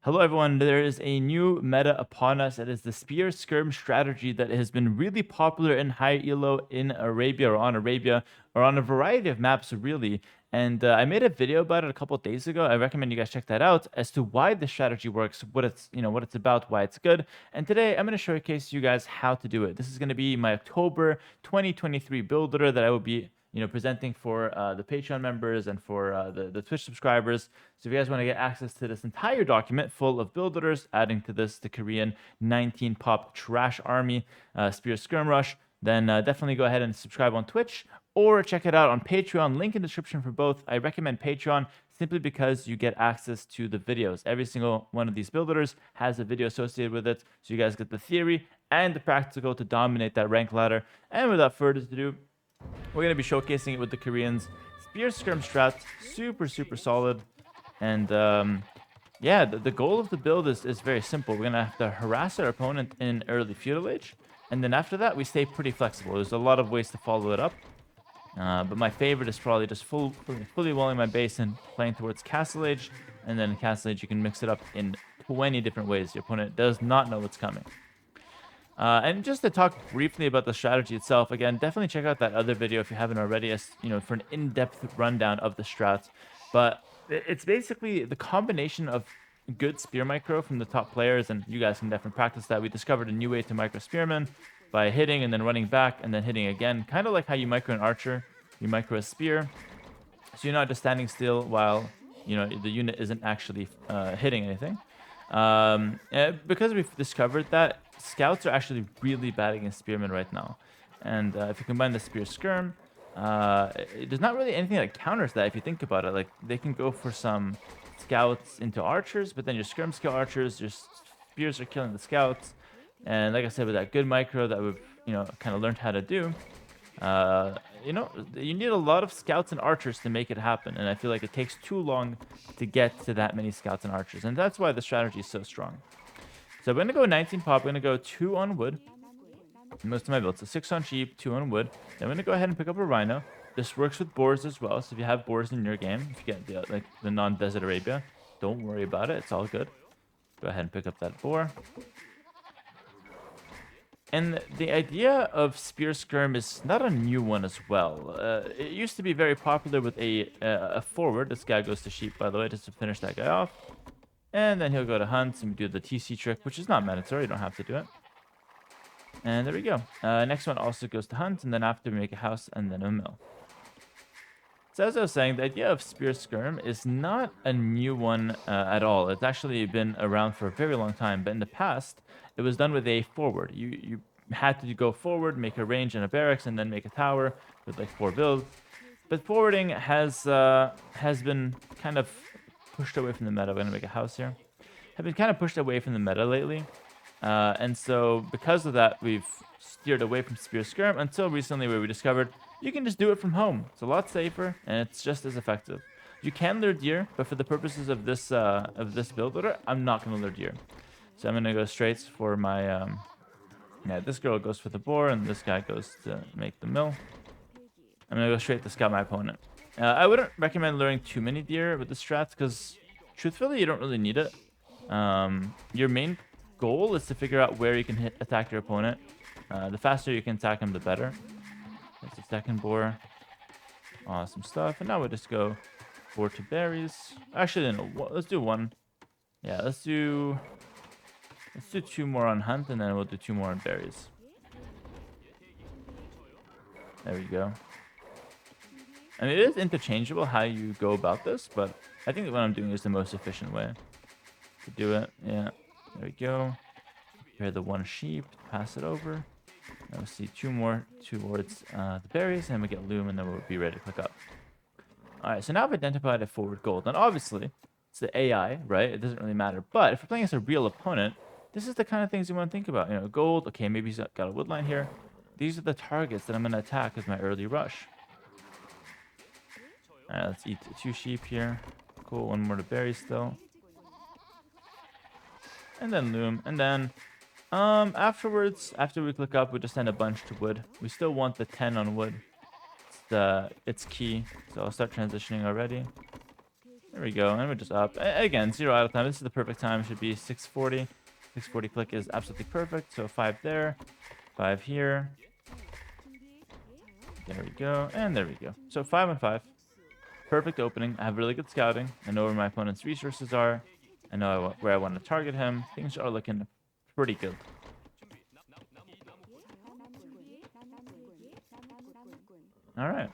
Hello, everyone. There is a new meta upon us. It is the Spear Skirm strategy that has been really popular in high elo in Arabia or on a variety of maps, really. And I made a video about it a couple of days ago. I recommend you guys check that out as to why the strategy works, what it's about, why it's good. And today I'm going to showcase you guys how to do it. This is going to be my October 2023 builder that I will be presenting for the Patreon members and for the Twitch subscribers. So if you guys want to get access to this entire document full of builders, adding to this the Korean 19 pop trash army, Spear Skirm Rush, then definitely go ahead and subscribe on Twitch or check it out on Patreon. Link in the description for both. I recommend Patreon simply because you get access to the videos. Every single one of these builders has a video associated with it. So you guys get the theory and the practical to dominate that rank ladder. And without further ado, we're going to be showcasing it with the Koreans. Spear Skirm strat, super solid. And yeah, the goal of the build is very simple. We're going to have to harass our opponent in early feudal age. And then after that, we stay pretty flexible. There's a lot of ways to follow it up. But my favorite is probably just fully walling my base and playing towards castle age. And then in castle age, you can mix it up in 20 different ways. Your opponent does not know what's coming. And just to talk briefly about the strategy itself, again, definitely check out that other video if you haven't already, as for an in-depth rundown of the strats. But it's basically the combination of good spear micro from the top players, and you guys can definitely practice that. We discovered a new way to micro spearmen by hitting and then running back and then hitting again, kind of like how you micro an archer, you micro a spear, so you're not just standing still while the unit isn't actually hitting anything. Because we've discovered that scouts are actually really bad against spearmen right now, and if you combine the spear skirm, there's not really anything that counters that if you think about it. Like, they can go for some scouts into archers, but then your skirms kill archers, your spears are killing the scouts, and like I said, with that good micro that we've kind of learned how to do, you need a lot of scouts and archers to make it happen, and I feel like it takes too long to get to that many scouts and archers, and that's why the strategy is so strong. So we're going to go 19 pop, we're going to go 2 on wood, most of my builds, so 6 on sheep, 2 on wood. Then we're going to go ahead and pick up a rhino. This works with boars as well, so if you have boars in your game, if you get the non-desert Arabia, don't worry about it, it's all good. Go ahead and pick up that boar. And the idea of Spear Skirm is not a new one as well. It used to be very popular with a forward. This guy goes to sheep, by the way, just to finish that guy off. And then he'll go to hunt and do the TC trick, which is not mandatory. You don't have to do it. And there we go. Next one also goes to hunt, and then after we make a house and then a mill. So as I was saying, the idea of Spear Skirm is not a new one at all. It's actually been around for a very long time, but in the past, it was done with a forward. You had to go forward, make a range and a barracks, and then make a tower with like 4 builds. But forwarding has been kind of pushed away from the meta. We're going to make a house here. Have been kind of pushed away from the meta lately. And so because of that, we've steered away from Spear Skirm until recently, where we discovered you can just do it from home. It's a lot safer, and it's just as effective. You can lure deer, but for the purposes of this build order, I'm not going to lure deer. So I'm going to go straight for my... yeah, this girl goes for the boar, and this guy goes to make the mill. I'm going to go straight to scout my opponent. I wouldn't recommend luring too many deer with the strats, because truthfully, you don't really need it. Your main goal is to figure out where you can attack your opponent. The faster you can attack him, the better. That's the second boar. Awesome stuff. And now we'll just go boar to berries. Actually, no, let's do one. Yeah, let's do 2 more on hunt, and then we'll do 2 more on berries. There we go. I mean, it is interchangeable how you go about this, but I think what I'm doing is the most efficient way to do it. Yeah, there we go. Prepare the 1 sheep, pass it over. Now we'll see 2 more towards the berries, and we get loom, and then we'll be ready to click up. Alright, so now I've identified a forward gold. And obviously, it's the AI, right? It doesn't really matter. But if we're playing against a real opponent, this is the kind of things you want to think about. Gold, okay, maybe he's got a wood line here. These are the targets that I'm going to attack with my early rush. Alright, let's eat 2 sheep here. Cool, 1 more to berries still. And then loom, and then... afterwards, after we click up, we just send a bunch to wood. We still want the 10 on wood. It's key. So I'll start transitioning already. There we go. And we're just up. Again, 0 idle time. This is the perfect time. Should be 640. 640 click is absolutely perfect. So 5 there. 5 here. There we go. And there we go. So 5 and 5. Perfect opening. I have really good scouting. I know where my opponent's resources are. I know where I want to target him. Things are looking pretty good. All right.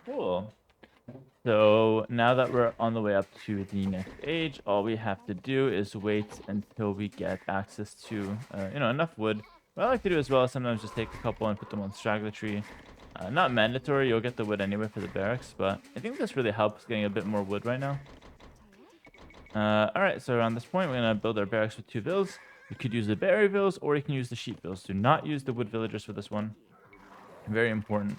Cool. So now that we're on the way up to the next age, all we have to do is wait until we get access to, enough wood. What I like to do as well is sometimes just take a couple and put them on straggler tree. Not mandatory, you'll get the wood anyway for the barracks, but I think this really helps getting a bit more wood right now. Alright, so around this point, we're going to build our barracks with 2 villas. You could use the berry villas, or you can use the sheep villas. Do not use the wood villagers for this one. Very important.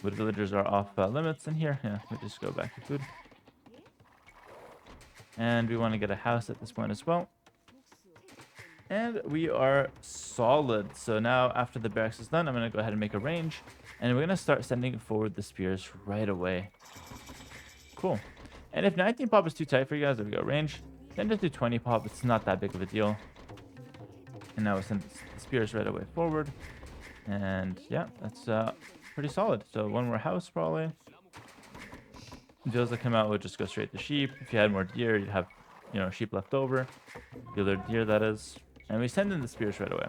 Wood villagers are off limits in here. Yeah, we just go back to food. And we want to get a house at this point as well. And we are solid. So now after the barracks is done, I'm going to go ahead and make a range. And we're going to start sending forward the spears right away. Cool. And if 19 pop is too tight for you guys, there we go, range. Then just do 20 pop. It's not that big of a deal. And now we'll send the spears right away forward. And yeah, that's pretty solid. So one more house probably. Deals that come out would just go straight to sheep. If you had more deer, you'd have, sheep left over. The other deer, that is. And we send in the spears right away.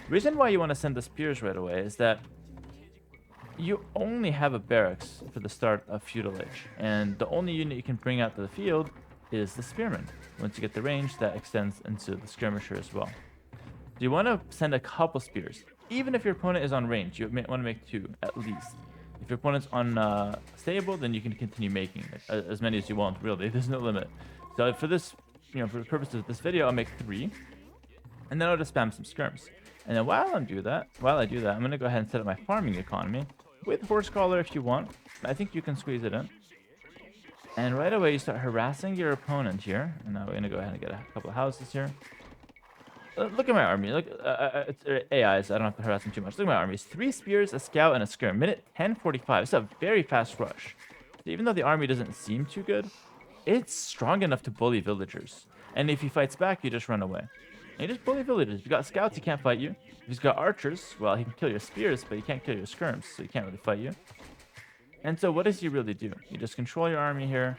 The reason why you want to send the spears right away is that you only have a barracks for the start of feudal age. And the only unit you can bring out to the field is the spearman. Once you get the range, that extends into the skirmisher as well. So you want to send a couple spears. Even if your opponent is on range, you want to make 2 at least. If your opponent's on stable, then you can continue making as many as you want, really. There's no limit. So for this, for the purpose of this video, I'll make 3. And then I'll just spam some skirms. And then while I do that, I'm going to go ahead and set up my farming economy with horse crawler if you want. I think you can squeeze it in. And right away, you start harassing your opponent here. And now we're going to go ahead and get a couple of houses here. Look at my army. Look, it's AI, so I don't have to harass them too much. Look at my army. It's 3 spears, a scout, and a skirm. Minute 10:45. It's a very fast rush. So even though the army doesn't seem too good, it's strong enough to bully villagers. And if he fights back, you just run away. And you just bully villagers. If you got scouts, he can't fight you. If he's got archers, well, he can kill your spears, but he can't kill your skirms, so he can't really fight you. And so what does he really do? You just control your army here,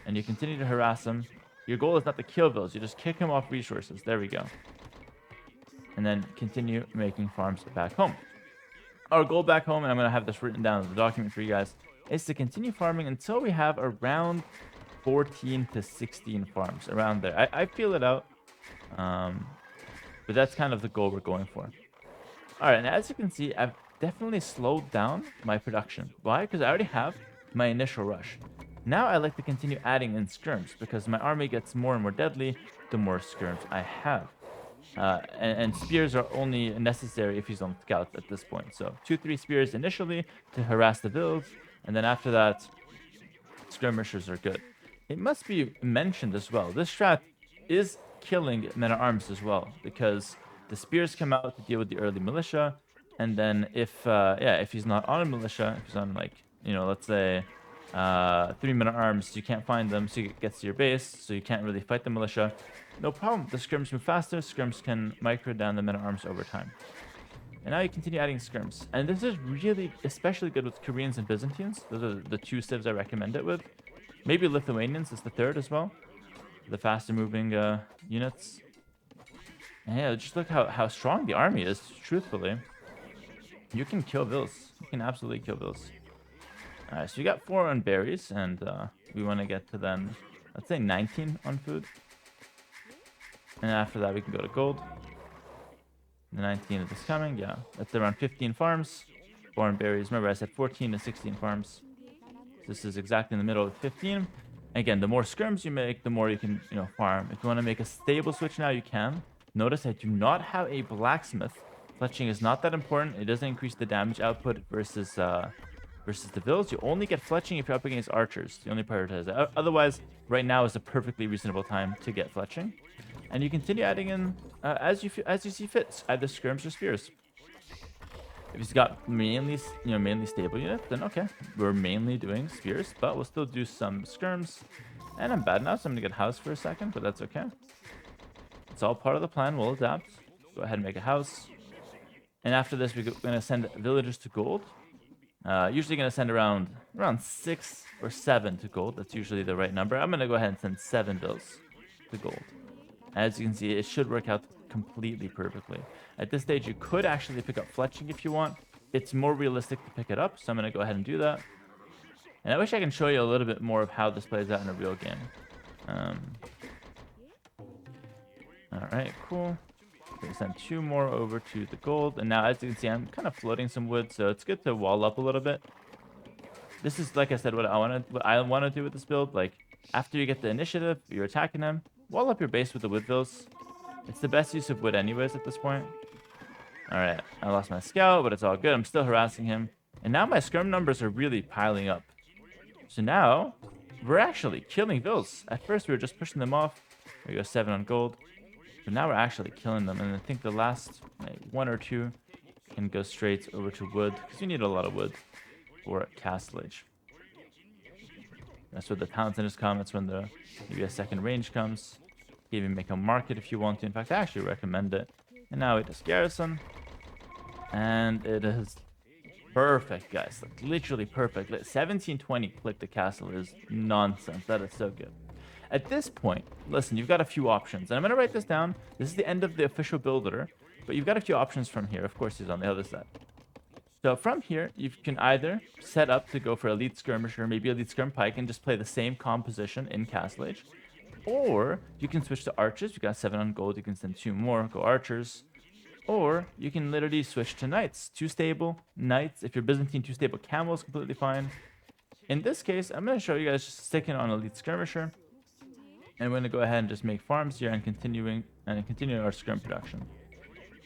and you continue to harass him. Your goal is not to kill vills. You just kick him off resources. There we go. And then continue making farms back home. Our goal back home, and I'm going to have this written down in the document for you guys, is to continue farming until we have around 14 to 16 farms, around there. I feel it out, but that's kind of the goal we're going for. All right, and as you can see, I've definitely slowed down my production. Why? Because I already have my initial rush. Now I like to continue adding in skirms, because my army gets more and more deadly the more skirms I have. And spears are only necessary if he's on scout at this point. So 2-3 spears initially to harass the builds, and then after that, skirmishers are good. It must be mentioned as well, this strat is killing men-at-arms as well, because the spears come out to deal with the early militia, and then if he's not on a militia, if he's on, like, let's say 3 men-at-arms, you can't find them, so it gets to your base, so you can't really fight the militia. No problem. The skirms move faster. Skirms can micro down the men-at-arms over time. And now you continue adding skirms. And this is really especially good with Koreans and Byzantines. Those are the 2 civs I recommend it with. Maybe Lithuanians is the 3rd as well. The faster moving units. And yeah, just look how strong the army is, truthfully. You can kill vills. You can absolutely kill vills. Alright, so you got 4 on berries, and we want to get to then, let's say 19 on food. And after that, we can go to gold. The 19 is coming, yeah. That's around 15 farms. 4 on berries. Remember, I said 14 to 16 farms. This is exactly in the middle of 15. Again, the more skirms you make, the more you can, farm. If you want to make a stable switch now, you can. Notice I do not have a blacksmith. Fletching is not that important. It doesn't increase the damage output versus the vills. You only get fletching if you're up against archers. You only prioritize that. Otherwise, right now is a perfectly reasonable time to get fletching. and you continue adding in as you see fit, either skirms or spears. If he's got mainly mainly stable units, then okay, we're mainly doing spears, but we'll still do some skirms. And I'm bad now, so I'm gonna get house for a second, but that's okay. It's all part of the plan. We'll adapt. Go ahead and make a house. And after this, we're gonna send villagers to gold. Usually gonna send around 6 or 7 to gold. That's usually the right number. I'm gonna go ahead and send 7 bills to gold. As you can see, it should work out completely perfectly. At this stage, you could actually pick up fletching if you want. It's more realistic to pick it up, so I'm gonna go ahead and do that. And I wish I can show you a little bit more of how this plays out in a real game. All right, cool. Gonna send 2 more over to the gold, and now as you can see, I'm kind of floating some wood, so it's good to wall up a little bit. This is, like I said, what I want to do with this build. Like, after you get the initiative, you're attacking them, wall up your base with the wood bills. It's the best use of wood anyways at this point. All right, I lost my scout, but it's all good. I'm still harassing him, and now my skirm numbers are really piling up. So now we're actually killing bills. At first, we were just pushing them off. We go 7 on gold. But now we're actually killing them, and I think the last 1 or 2 can go straight over to wood, because you need a lot of wood for castle age. That's where the town centers come. That's when the maybe a second range comes. You can even make a market if you want to. In fact, I actually recommend it. And now it is garrison, and it is perfect, guys. Like, literally perfect. 1720 click the castle is nonsense. That is so good. At this point, listen, you've got a few options. And I'm going to write this down. This is the end of the official builder. But you've got a few options from here. Of course, he's on the other side. So from here, you can either set up to go for elite skirmisher, maybe elite skirm pike, and just play the same composition in Castle Age. Or you can switch to archers. You got 7 on gold. You can send 2 more. Go archers. Or you can literally switch to knights. 2 stable knights. If you're Byzantine, 2 stable camels, completely fine. In this case, I'm going to show you guys just sticking on elite skirmisher. And we're going to go ahead and just make farms here and continue our skirm production.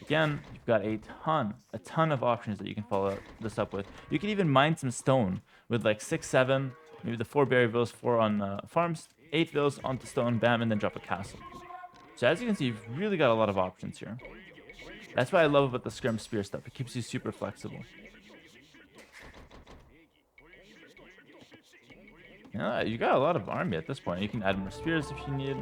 Again, you've got a ton of options that you can follow this up with. You can even mine some stone with like 6, 7, maybe the 4 berry villas, 4 on farms, 8 villas onto stone, bam, and then drop a castle. So as you can see, you've really got a lot of options here. That's what I love about the skirm spear stuff. It keeps you super flexible. Yeah, you got a lot of army at this point. You can add more spears if you need.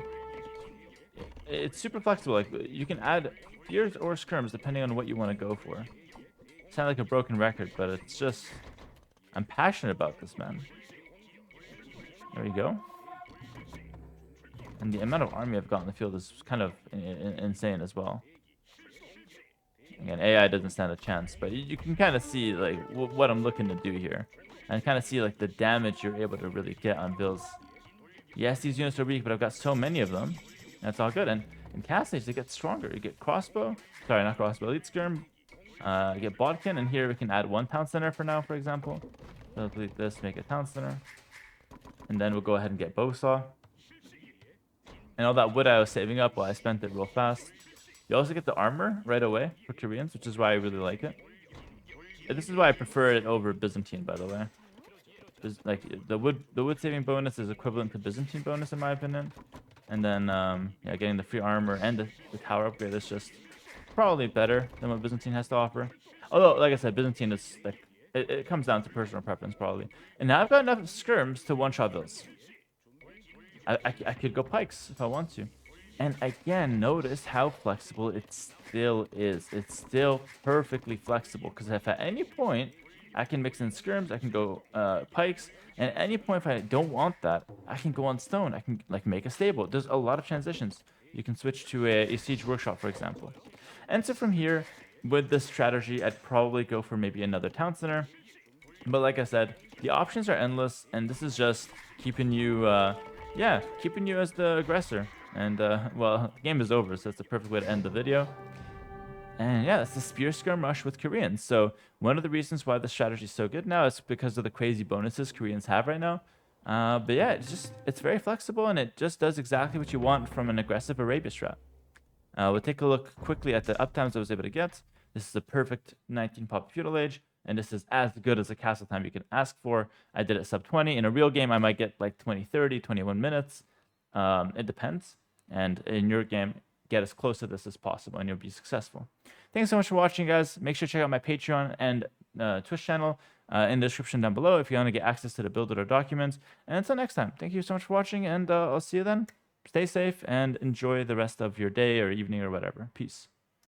It's super flexible. Like, you can add spears or skirms depending on what you want to go for. Sound like a broken record, but it's just, I'm passionate about this, man. There you go. And the amount of army I've got in the field is kind of insane as well. Again, AI doesn't stand a chance, but you can kind of see like what I'm looking to do here. And kind of see like the damage you're able to really get on bills. Yes, these units are weak, but I've got so many of them. That's all good. And in Castle Age, they get stronger. You get crossbow. Sorry, not crossbow. Elite skirm. You get bodkin. And here we can add 1 town center for now, for example. So delete this, make a town center. And then we'll go ahead and get bow saw. And all that wood I was saving up while I spent it real fast. You also get the armor right away for Koreans, which is why I really like it. And this is why I prefer it over Byzantine, by the way. Like the wood saving bonus is equivalent to Byzantine bonus in my opinion, and then yeah, getting the free armor and the tower upgrade is just probably better than what Byzantine has to offer. Although, like I said, Byzantine is like it comes down to personal preference probably. And now I've got enough skirms to one-shot bills. I could go pikes if I want to. And again, notice how flexible it still is. It's still perfectly flexible because if at any point I can mix in skirms, I can go pikes, and at any point if I don't want that, I can go on stone. I can like make a stable. There's a lot of transitions. You can switch to a siege workshop, for example. And so from here, with this strategy, I'd probably go for maybe another town center. But like I said, the options are endless, and this is just keeping you, yeah, keeping you as the aggressor. And well, the game is over, so it's the perfect way to end the video. And yeah, that's the spear skirm rush with Koreans. So one of the reasons why the strategy is so good now is because of the crazy bonuses Koreans have right now. But yeah, it's very flexible, and it just does exactly what you want from an aggressive Arabia strat. We'll take a look quickly at the uptimes I was able to get. This is a perfect 19 pop feudal age, and this is as good as a castle time you can ask for. I did it sub 20. In a real game, I might get like 20, 30, 21 minutes. It depends. And in your game, get as close to this as possible, and you'll be successful. Thanks so much for watching, guys. Make sure to check out my Patreon and Twitch channel in the description down below if you want to get access to the build documents. And until next time, thank you so much for watching, and I'll see you then. Stay safe and enjoy the rest of your day or evening or whatever. Peace.